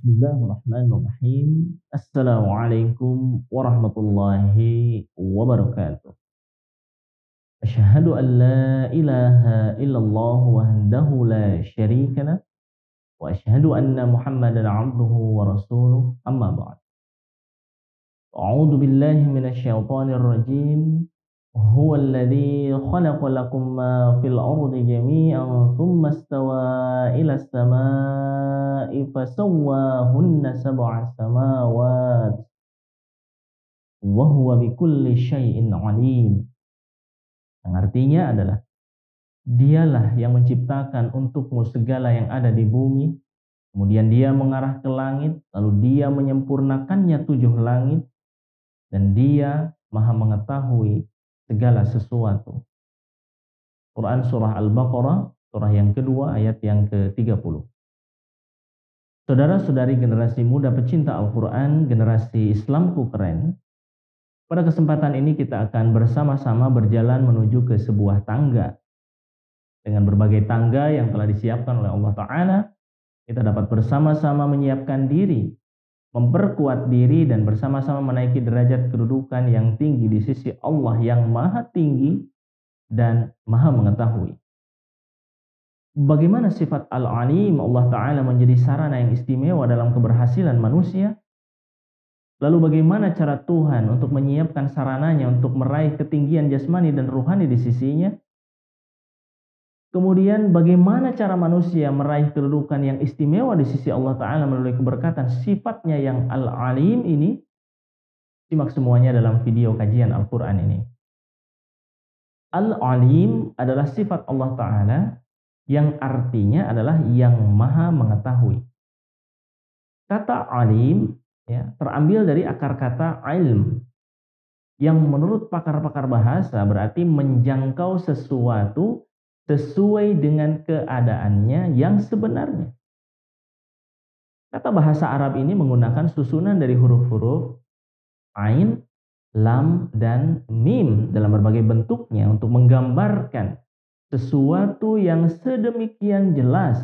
Bismillahirrahmanirrahim. Assalamualaikum warahmatullahi wabarakatuh. Asyhadu an la ilaha illallah wahdahu la syarika lah wa asyhadu anna Muhammadan abduhu wa rasuluh. Amma ba'd. A'udzu billahi minasyaitonir rajim. Huwa alladzi khalaqa lakum ma fil ardi jami'an tsumma istawa ila as-samaa'i fasawwahunna sab'a samawat wa huwa bikulli syai'in 'alim. Yang artinya adalah dialah yang menciptakan untukmu segala yang ada di bumi, kemudian dia mengarah ke langit, lalu dia menyempurnakannya 7 langit, dan dia maha mengetahui segala sesuatu. Quran surah Al-Baqarah, surah yang kedua, ayat yang ke-30. Saudara-saudari generasi muda pecinta Al-Quran, generasi Islamku keren, pada kesempatan ini kita akan bersama-sama berjalan menuju ke sebuah tangga. Dengan berbagai tangga yang telah disiapkan oleh Allah Ta'ala, kita dapat bersama-sama menyiapkan diri, memperkuat diri, dan bersama-sama menaiki derajat kedudukan yang tinggi di sisi Allah yang maha tinggi dan maha mengetahui. Bagaimana sifat Al-Alim Allah Ta'ala menjadi sarana yang istimewa dalam keberhasilan manusia? Lalu bagaimana cara Tuhan untuk menyiapkan sarananya untuk meraih ketinggian jasmani dan ruhani di sisinya? Kemudian bagaimana cara manusia meraih kedudukan yang istimewa di sisi Allah Ta'ala melalui keberkatan sifatnya yang Al-Alim ini? Simak semuanya dalam video kajian Al-Quran ini. Al-Alim adalah sifat Allah Ta'ala yang artinya adalah yang maha mengetahui. Kata alim terambil dari akar kata ilm, yang menurut pakar-pakar bahasa berarti menjangkau sesuatu sesuai dengan keadaannya yang sebenarnya. Kata bahasa Arab ini menggunakan susunan dari huruf-huruf ain, lam, dan mim dalam berbagai bentuknya untuk menggambarkan sesuatu yang sedemikian jelas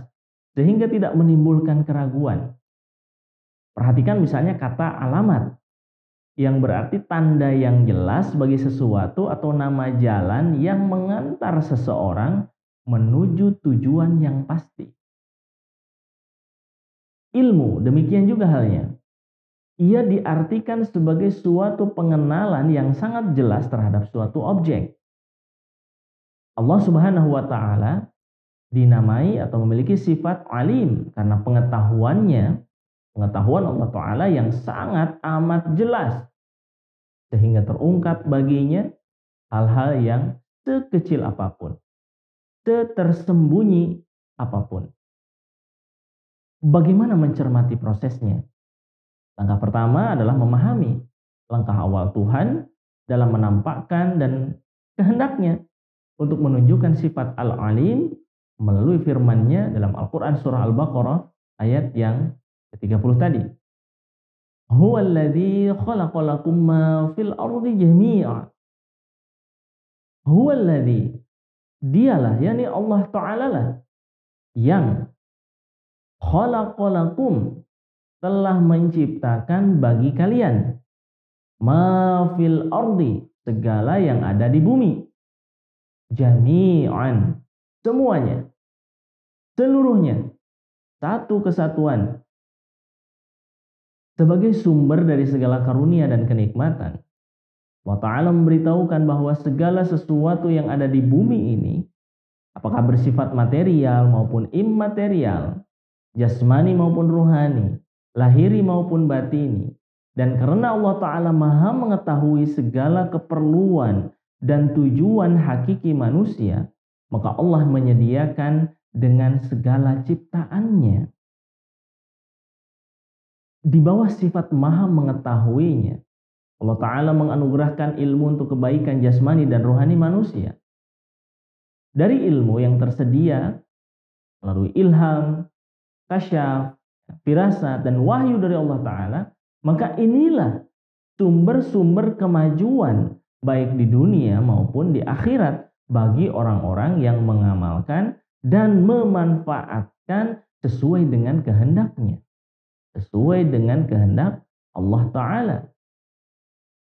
sehingga tidak menimbulkan keraguan. Perhatikan misalnya kata alamat, yang berarti tanda yang jelas bagi sesuatu atau nama jalan yang mengantar seseorang menuju tujuan yang pasti. Ilmu demikian juga halnya. Ia diartikan sebagai suatu pengenalan yang sangat jelas terhadap suatu objek. Allah Subhanahu wa Ta'ala dinamai atau memiliki sifat alim karena pengetahuan Allah Ta'ala yang sangat amat jelas, sehingga terungkap baginya hal-hal yang sekecil apapun, setersembunyi apapun. Bagaimana mencermati prosesnya? Langkah pertama adalah memahami langkah awal Tuhan dalam menampakkan dan kehendaknya untuk menunjukkan sifat Al-Alim melalui firman-Nya dalam Al-Quran surah Al-Baqarah ayat yang ke-30 tadi. Huwa alladzi khalaqa lakum ma fil ardi jami'a. Huwa alladzi, dialah, yakni Allah Ta'ala lah, yang khalaqa lakum, telah menciptakan bagi kalian, ma fil ardi, segala yang ada di bumi, jami'an, semuanya, seluruhnya, satu kesatuan, sebagai sumber dari segala karunia dan kenikmatan. Allah Ta'ala memberitahukan bahwa segala sesuatu yang ada di bumi ini, apakah bersifat material maupun immaterial, jasmani maupun ruhani, lahiri maupun batini, dan karena Allah Ta'ala maha mengetahui segala keperluan dan tujuan hakiki manusia, maka Allah menyediakan dengan segala ciptaannya. Di bawah sifat maha mengetahuinya, Allah Ta'ala menganugerahkan ilmu untuk kebaikan jasmani dan rohani manusia. Dari ilmu yang tersedia melalui ilham, kasyaf, firasat, dan wahyu dari Allah Ta'ala, maka inilah sumber-sumber kemajuan baik di dunia maupun di akhirat bagi orang-orang yang mengamalkan dan memanfaatkan sesuai dengan kehendaknya. sesuai dengan kehendak Allah Ta'ala.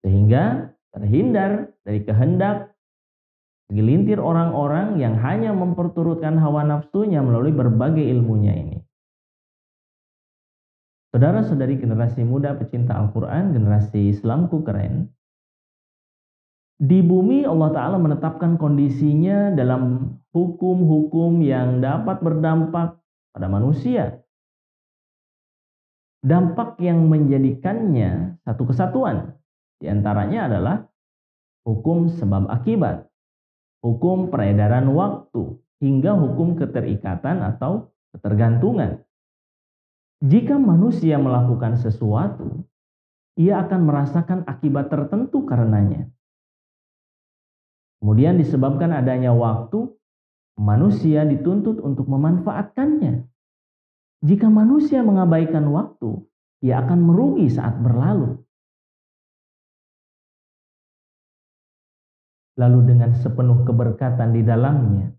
Sehingga terhindar dari kehendak segelintir orang-orang yang hanya memperturutkan hawa nafsunya melalui berbagai ilmunya ini. Saudara-saudari generasi muda pecinta Al-Quran, generasi Islamku keren. Di bumi Allah Ta'ala menetapkan kondisinya dalam hukum-hukum yang dapat berdampak pada manusia. Dampak yang menjadikannya satu kesatuan. Di antaranya adalah hukum sebab akibat, hukum peredaran waktu, hingga hukum keterikatan atau ketergantungan. Jika manusia melakukan sesuatu, ia akan merasakan akibat tertentu karenanya. Kemudian disebabkan adanya waktu, manusia dituntut untuk memanfaatkannya. Jika manusia mengabaikan waktu, ia akan merugi saat berlalu. Lalu dengan sepenuh keberkatan di dalamnya,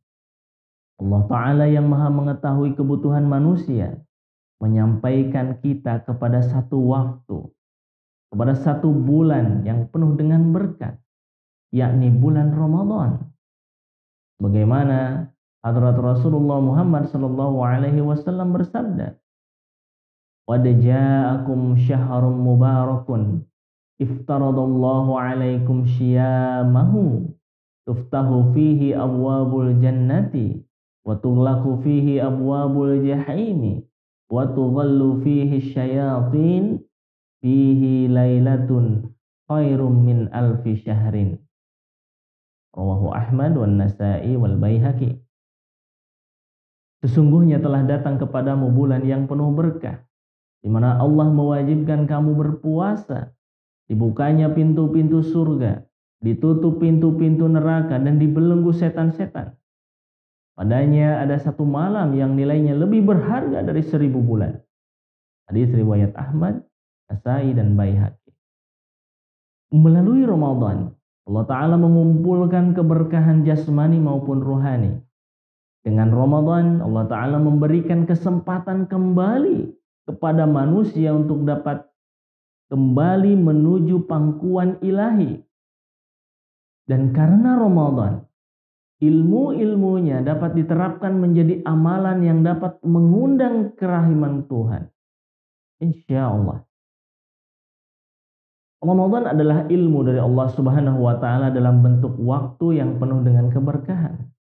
Allah Ta'ala yang maha mengetahui kebutuhan manusia, menyampaikan kita kepada satu waktu, kepada satu bulan yang penuh dengan berkat, yakni bulan Ramadan. Bagaimana Hadrat Rasulullah Muhammad sallallahu alaihi wasallam bersabda, "Qad ja'akum syahrun mubarakun, iftaradallahu alaikum syiyamahu, tuftahu fihi abwabul jannati, wa tughlaqu fihi abwabul jahimi, wa tughallu fihi syayatin, fihi lailatun khairum min alfi syahrin." Rawahu Ahmad wan Nasa'i wal Baihaqi. Sesungguhnya telah datang kepadamu bulan yang penuh berkah, di mana Allah mewajibkan kamu berpuasa, dibukanya pintu-pintu surga, ditutup pintu-pintu neraka, dan dibelenggu setan-setan. Padanya ada satu malam yang nilainya lebih berharga dari 1000 bulan. Hadis riwayat Ahmad, Nasa'i, dan Baihaqi. Melalui Ramadan, Allah Ta'ala mengumpulkan keberkahan jasmani maupun rohani. Dengan Ramadan, Allah Ta'ala memberikan kesempatan kembali kepada manusia untuk dapat kembali menuju pangkuan ilahi. Dan karena Ramadan, ilmu-ilmunya dapat diterapkan menjadi amalan yang dapat mengundang kerahiman Tuhan. Insya Allah. Ramadan adalah ilmu dari Allah Subhanahu wa Ta'ala dalam bentuk waktu yang penuh dengan keberkahan.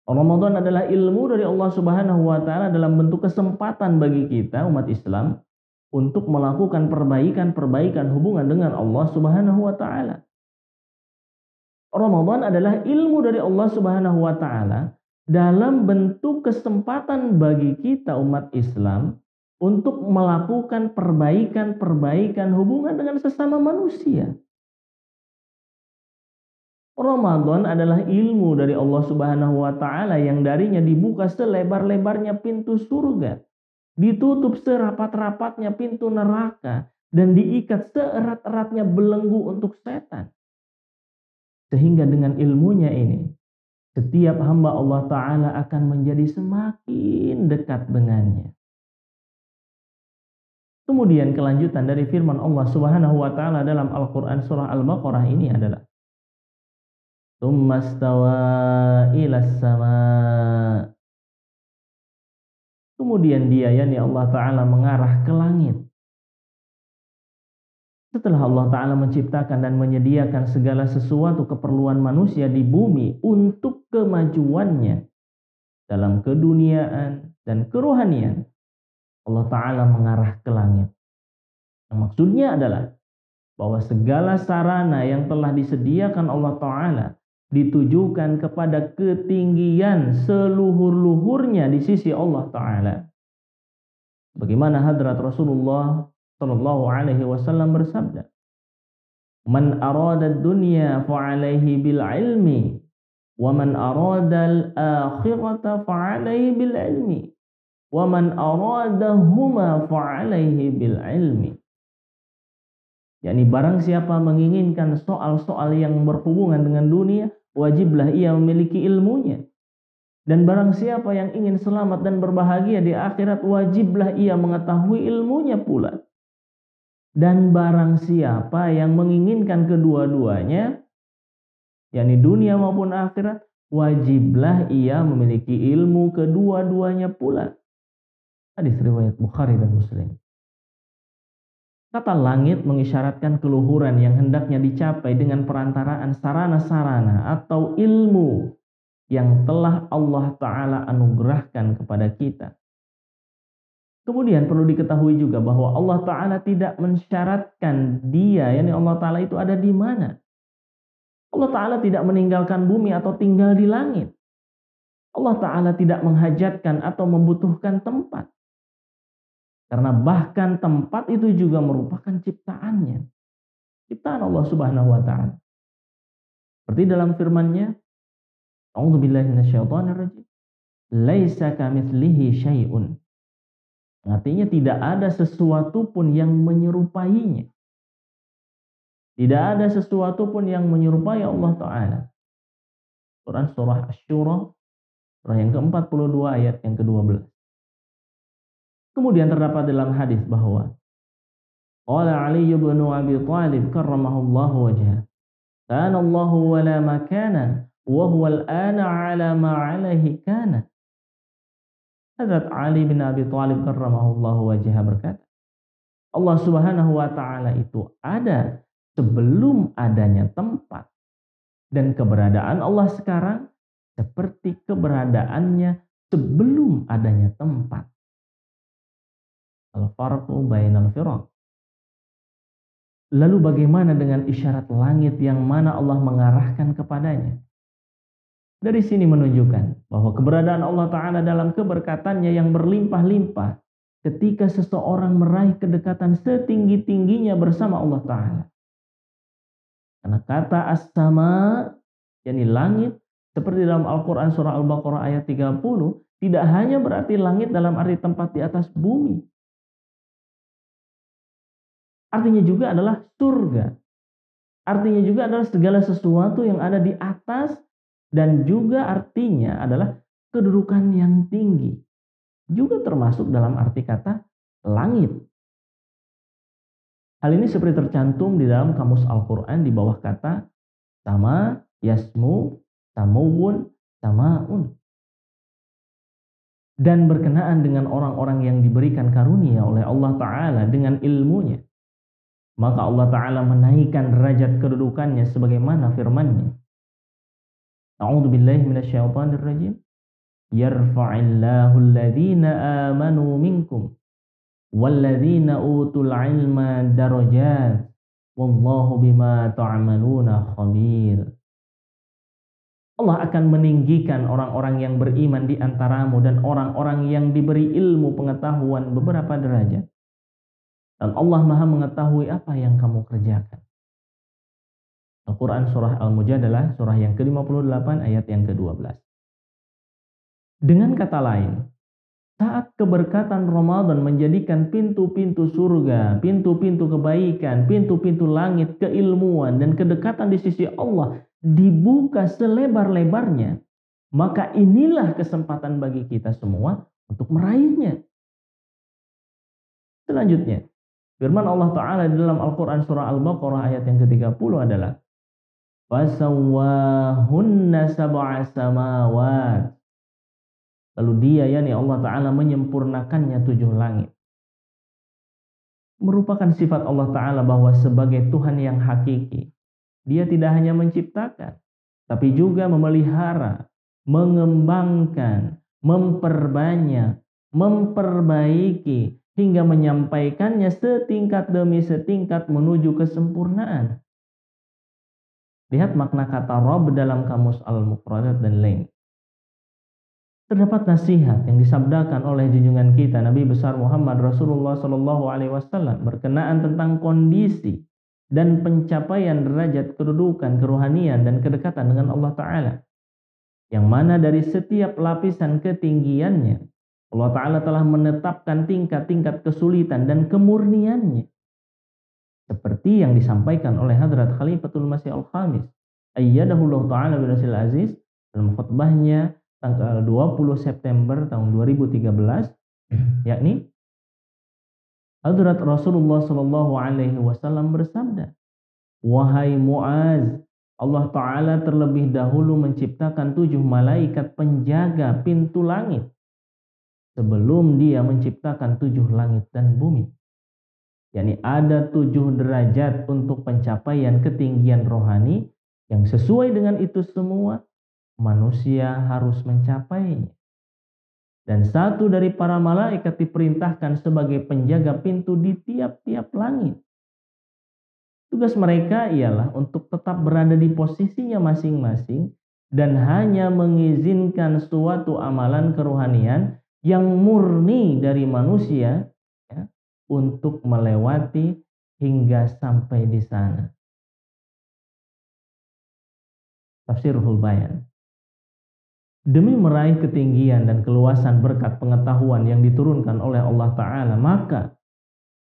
Ramadan adalah ilmu dari Allah Subhanahu wa Ta'ala dalam bentuk kesempatan bagi kita umat Islam untuk melakukan perbaikan hubungan dengan Allah Subhanahu wa Ta'ala. Ramadan adalah ilmu dari Allah Subhanahu wa Ta'ala dalam bentuk kesempatan bagi kita umat Islam untuk melakukan perbaikan hubungan dengan sesama manusia. Ramadan adalah ilmu dari Allah Subhanahu wa Ta'ala yang darinya dibuka selebar-lebarnya pintu surga, ditutup serapat-rapatnya pintu neraka, dan diikat seerat-eratnya belenggu untuk setan. Sehingga dengan ilmunya ini, setiap hamba Allah Ta'ala akan menjadi semakin dekat dengannya. Kemudian kelanjutan dari firman Allah Subhanahu wa Ta'ala dalam Al-Quran surah Al-Baqarah ini adalah Tsummastawa ilas sama. Kemudian dia, yakni Allah Ta'ala, mengarah ke langit. Setelah Allah Ta'ala menciptakan dan menyediakan segala sesuatu keperluan manusia di bumi untuk kemajuannya dalam keduniaan dan kerohanian, Allah Ta'ala mengarah ke langit. Yang maksudnya adalah bahwa segala sarana yang telah disediakan Allah Ta'ala ditujukan kepada ketinggian seluhur-luhurnya di sisi Allah Ta'ala. Bagaimana hadrat Rasulullah Sallallahu Alaihi Wasallam bersabda, "Man arada dunya fa'alaihi bil ilmi, wa man arada al-akhirata fa'alaihi bil ilmi, wa man aradahuma fa'alaihi bil ilmi." yakni barang siapa menginginkan soal-soal yang berhubungan dengan dunia, wajiblah ia memiliki ilmunya. Dan barang siapa yang ingin selamat dan berbahagia di akhirat, wajiblah ia mengetahui ilmunya pula. Dan barang siapa yang menginginkan kedua-duanya, yakni dunia maupun akhirat, wajiblah ia memiliki ilmu kedua-duanya pula. Hadis riwayat Bukhari dan Muslim. Kata langit mengisyaratkan keluhuran yang hendaknya dicapai dengan perantaraan sarana-sarana atau ilmu yang telah Allah Ta'ala anugerahkan kepada kita. Kemudian perlu diketahui juga bahwa Allah Ta'ala tidak mensyaratkan dia, yakni Allah Ta'ala itu ada di mana. Allah Ta'ala tidak meninggalkan bumi atau tinggal di langit. Allah Ta'ala tidak menghajatkan atau membutuhkan tempat. Karena bahkan tempat itu juga merupakan ciptaannya. Ciptaan Allah Subhanahu wa Ta'ala. Seperti dalam firman-Nya, A'udzubillahi minasyaitonirrajim. Laisa kamitslihi syai'un. Artinya tidak ada sesuatu pun yang menyerupainya. Tidak ada sesuatu pun yang menyerupai Allah Ta'ala. Quran surah Asy-Syura, surah yang ke-42 ayat yang ke-12. Kemudian terdapat dalam hadis bahwa qala Ali bin Abi Thalib karramahullahu wajhah, kana Allahu wala makana wa huwa al-ana ala ma alaihi kana. Hadrat Ali bin Abi Thalib karramahullahu wajhah berkata, Allah Subhanahu wa taala itu ada sebelum adanya tempat, dan keberadaan Allah sekarang seperti keberadaannya sebelum adanya tempat. Al-farqu bainal firaq. Lalu bagaimana dengan isyarat langit yang mana Allah mengarahkan kepadanya? Dari sini menunjukkan bahwa keberadaan Allah Ta'ala dalam keberkatannya yang berlimpah-limpah ketika seseorang meraih kedekatan setinggi-tingginya bersama Allah Ta'ala. Karena kata as-sama, yakni langit, seperti dalam Al-Quran surah Al-Baqarah ayat 30, tidak hanya berarti langit dalam arti tempat di atas bumi. Artinya juga adalah surga. Artinya juga adalah segala sesuatu yang ada di atas, dan juga artinya adalah kedudukan yang tinggi. Juga termasuk dalam arti kata langit. Hal ini seperti tercantum di dalam kamus Al-Quran di bawah kata sama, yasmu, samuun, samaun. Dan berkenaan dengan orang-orang yang diberikan karunia oleh Allah Ta'ala dengan ilmunya, maka Allah Ta'ala menaikkan derajat kedudukannya sebagaimana firman-Nya. A'udzu billahi minasyaitonir rajim. Yarfa'illahu alladhina amanu minkum walladzina utul ilma darajat wallahu bima ta'maluna khabir. Allah akan meninggikan orang-orang yang beriman di antaramu dan orang-orang yang diberi ilmu pengetahuan beberapa derajat. Dan Allah Maha mengetahui apa yang kamu kerjakan. Al-Quran surah Al-Mujadalah, surah yang ke-58 ayat yang ke-12. Dengan kata lain, saat keberkatan Ramadan menjadikan pintu-pintu surga, pintu-pintu kebaikan, pintu-pintu langit, keilmuan, dan kedekatan di sisi Allah dibuka selebar-lebarnya, maka inilah kesempatan bagi kita semua untuk meraihnya. Selanjutnya, firman Allah Ta'ala dalam Al-Quran surah Al-Baqarah ayat yang ke-30 adalah fasawwahunna sab'a samawat. Lalu dia, yakni Allah Ta'ala, menyempurnakannya 7 langit. Merupakan sifat Allah Ta'ala bahwa sebagai Tuhan yang hakiki, Dia tidak hanya menciptakan, tapi juga memelihara, mengembangkan, memperbanyak, memperbaiki, hingga menyampaikannya setingkat demi setingkat menuju kesempurnaan. Lihat makna kata Rabb dalam kamus Al-Mufradat dan lain. Terdapat nasihat yang disabdakan oleh junjungan kita Nabi besar Muhammad Rasulullah SAW berkenaan tentang kondisi dan pencapaian derajat kedudukan, kerohanian, dan kedekatan dengan Allah Ta'ala. Yang mana dari setiap lapisan ketinggiannya, Allah Ta'ala telah menetapkan tingkat-tingkat kesulitan dan kemurniannya. Seperti yang disampaikan oleh Hadrat Khalifatul Masih Al-Khamis, ayyadahullah ta'ala binasil aziz, dalam khutbahnya tanggal 20 September tahun 2013, yakni Hadrat Rasulullah Shallallahu Alaihi Wasallam bersabda, wahai Muaz, Allah Ta'ala terlebih dahulu menciptakan 7 malaikat penjaga pintu langit sebelum dia menciptakan 7 langit dan bumi. yakni ada 7 derajat untuk pencapaian ketinggian rohani yang sesuai dengan itu semua manusia harus mencapainya. Dan satu dari para malaikat diperintahkan sebagai penjaga pintu di tiap-tiap langit. Tugas mereka ialah untuk tetap berada di posisinya masing-masing dan hanya mengizinkan suatu amalan kerohanian yang murni dari manusia, ya, untuk melewati hingga sampai di sana. Tafsirul Bayan. Demi meraih ketinggian dan keluasan berkat pengetahuan yang diturunkan oleh Allah Ta'ala, maka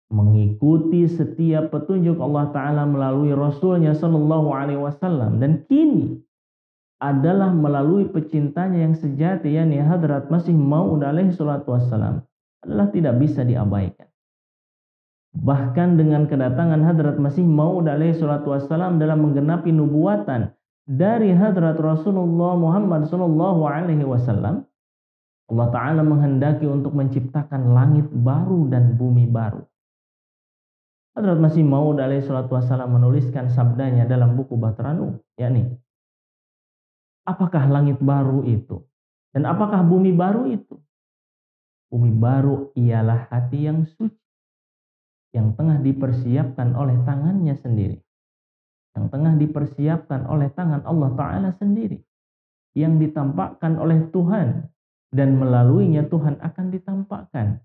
mengikuti setiap petunjuk Allah Ta'ala melalui Rasulnya Sallallahu Alaihi Wasallam, dan kini adalah melalui pecintanya yang sejati, yakni Hadrat Masih Maud alaihi salatu wassalam, adalah tidak bisa diabaikan. Bahkan dengan kedatangan Hadrat Masih Maud alaihi salatu wassalam dalam menggenapi nubuatan dari Hadrat Rasulullah Muhammad Sallallahu Alaihi Wasallam, Allah Ta'ala menghendaki untuk menciptakan langit baru dan bumi baru. Hadrat Masih Maud alaihi salatu wassalam menuliskan sabdanya dalam buku Bahtera Nuh, yakni, apakah langit baru itu? Dan apakah bumi baru itu? Bumi baru ialah hati yang suci, yang tengah dipersiapkan oleh tangannya sendiri. Yang tengah dipersiapkan oleh tangan Allah Ta'ala sendiri. Yang ditampakkan oleh Tuhan. Dan melaluinya Tuhan akan ditampakkan.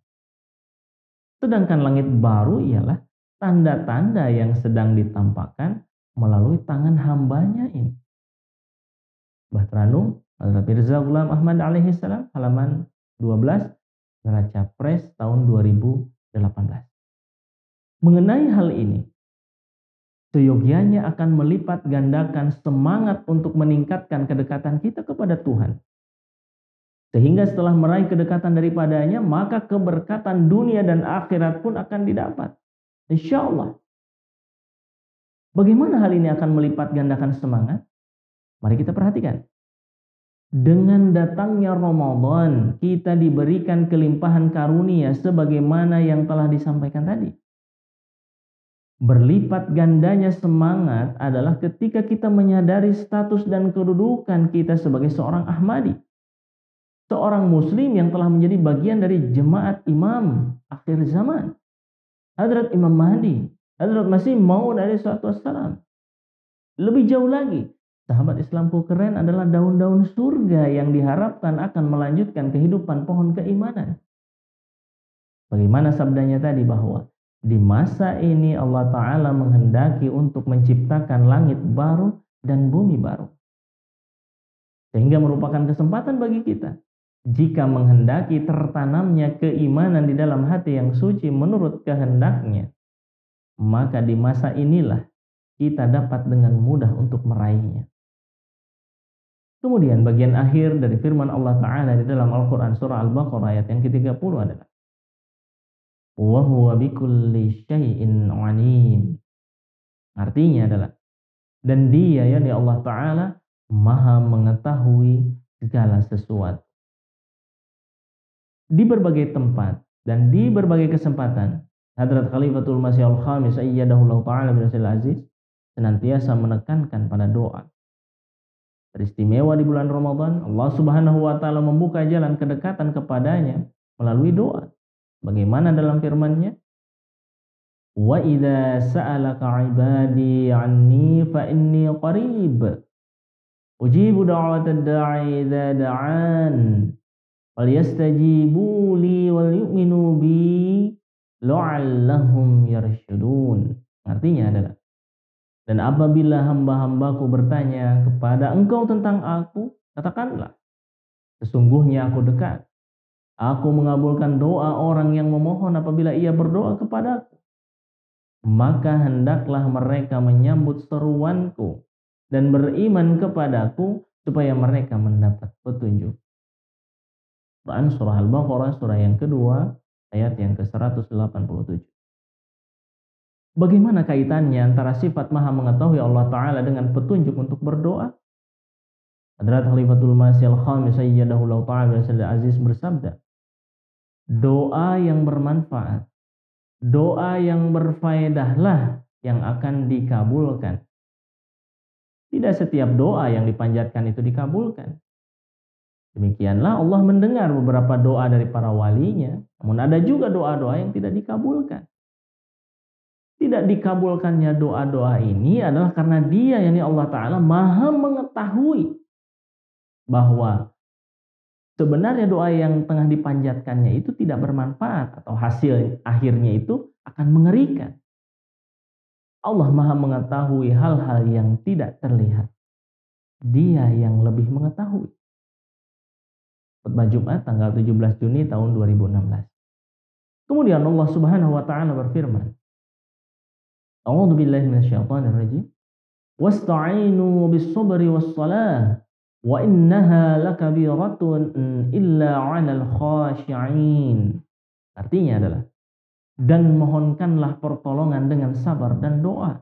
Sedangkan langit baru ialah tanda-tanda yang sedang ditampakkan melalui tangan hambanya ini. Bahtera Nuh, Hadrat Mirza Ghulam Ahmad alaihi salam, halaman 12, Neraca Press tahun 2018. Mengenai hal ini, seyogianya akan melipat gandakan semangat untuk meningkatkan kedekatan kita kepada Tuhan. Sehingga setelah meraih kedekatan daripadanya, maka keberkatan dunia dan akhirat pun akan didapat. Insya Allah. Bagaimana hal ini akan melipat gandakan semangat? Mari kita perhatikan. Dengan datangnya Ramadan, kita diberikan kelimpahan karunia sebagaimana yang telah disampaikan tadi. Berlipat gandanya semangat adalah ketika kita menyadari status dan kedudukan kita sebagai seorang Ahmadi. Seorang muslim yang telah menjadi bagian dari jemaat imam akhir zaman. Hadrat Imam Mahdi, Hadrat Masih Maud alaihi salatu wassalam. Lebih jauh lagi, sahabat Islamku keren adalah daun-daun surga yang diharapkan akan melanjutkan kehidupan pohon keimanan. Bagaimana sabdanya tadi bahwa di masa ini Allah Ta'ala menghendaki untuk menciptakan langit baru dan bumi baru. Sehingga merupakan kesempatan bagi kita. Jika menghendaki tertanamnya keimanan di dalam hati yang suci menurut kehendaknya, maka di masa inilah kita dapat dengan mudah untuk meraihnya. Kemudian bagian akhir dari firman Allah Ta'ala di dalam Al-Quran surah Al-Baqarah ayat yang ke-30 adalah wa huwa bikulli syai'in alim. Artinya adalah, dan dia, yakni Allah Ta'ala, maha mengetahui segala sesuatu. Di berbagai tempat dan di berbagai kesempatan, Hadrat Khalifatul Masih Al-Khamis ayyadahullahu ta'ala binasil aziz senantiasa menekankan pada doa. Teristimewa di bulan Ramadan, Allah Subhanahu wa Ta'ala membuka jalan kedekatan kepadanya melalui doa. Bagaimana dalam firman-Nya? Wa idza sa'alaka 'ibadi 'anni fa inni qarib. Ujibu da'watad da'i idza da'an. Falyastajibu li wal yu'minu bi la'allahum yarshudun. Artinya adalah, dan apabila hamba-hambaku bertanya kepada engkau tentang aku, katakanlah, sesungguhnya aku dekat. Aku mengabulkan doa orang yang memohon apabila ia berdoa kepadaku. Maka hendaklah mereka menyambut seruanku dan beriman kepadaku supaya mereka mendapat petunjuk. Quran surah Al-Baqarah surah yang kedua ayat yang ke-187. Bagaimana kaitannya antara sifat Maha mengetahui Allah Ta'ala dengan petunjuk untuk berdoa? Hadrat Khalifatul Masih Al-Khamis Sayyidahullah Ta'ala Aziz bersabda, doa yang bermanfaat, doa yang berfaedahlah yang akan dikabulkan. Tidak setiap doa yang dipanjatkan itu dikabulkan. Demikianlah Allah mendengar beberapa doa dari para walinya, namun ada juga doa-doa yang tidak dikabulkan. Tidak dikabulkannya doa-doa ini adalah karena Dia, yakni Allah Ta'ala, Maha mengetahui bahwa sebenarnya doa yang tengah dipanjatkannya itu tidak bermanfaat atau hasil akhirnya itu akan mengerikan. Allah Maha mengetahui hal-hal yang tidak terlihat. Dia yang lebih mengetahui. Khutbah Jumat tanggal 17 Juni tahun 2016. Kemudian Allah Subhanahu wa taala berfirman, A'udzu billahi minasyaitonir rajim. Wasta'inu bis-sabri was-salah wa innaha lakabiratun illa 'alal khashi'in. Artinya adalah, dan mohonkanlah pertolongan dengan sabar dan doa.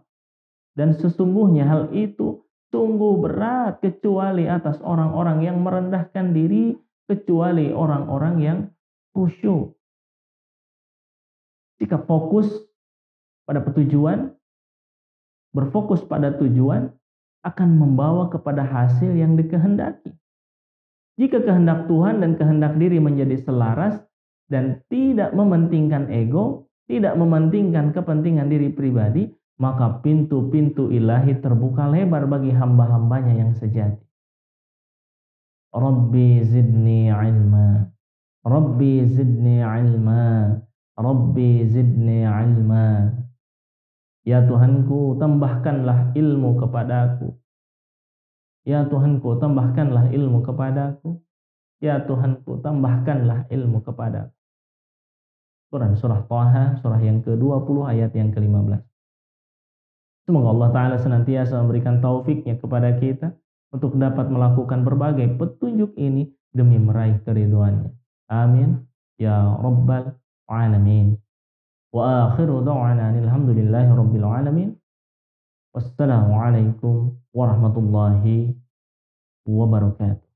Dan sesungguhnya hal itu sungguh berat kecuali atas orang-orang yang merendahkan diri, kecuali orang-orang yang khusyuk. Jika fokus pada tujuan, berfokus pada tujuan akan membawa kepada hasil yang dikehendaki. Jika kehendak Tuhan dan kehendak diri menjadi selaras dan tidak mementingkan ego, tidak mementingkan kepentingan diri pribadi, maka pintu-pintu ilahi terbuka lebar bagi hamba-hambanya yang sejati. Rabbi zidni ilma, Rabbi zidni ilma, Rabbi zidni ilma. Ya Tuhanku, tambahkanlah ilmu kepadaku. Ya Tuhanku, tambahkanlah ilmu kepadaku. Ya Tuhanku, tambahkanlah ilmu kepadaku. Quran surah Thaha, surah yang ke-20 ayat yang ke-15. Semoga Allah Ta'ala senantiasa memberikan taufiknya kepada kita untuk dapat melakukan berbagai petunjuk ini demi meraih keridhoannya. Amin. Ya Rabbal Alamin. Wa akhiru da'wana alhamdulillahi Rabbil Alamin. Wassalamualaikum warahmatullahi wabarakatuh.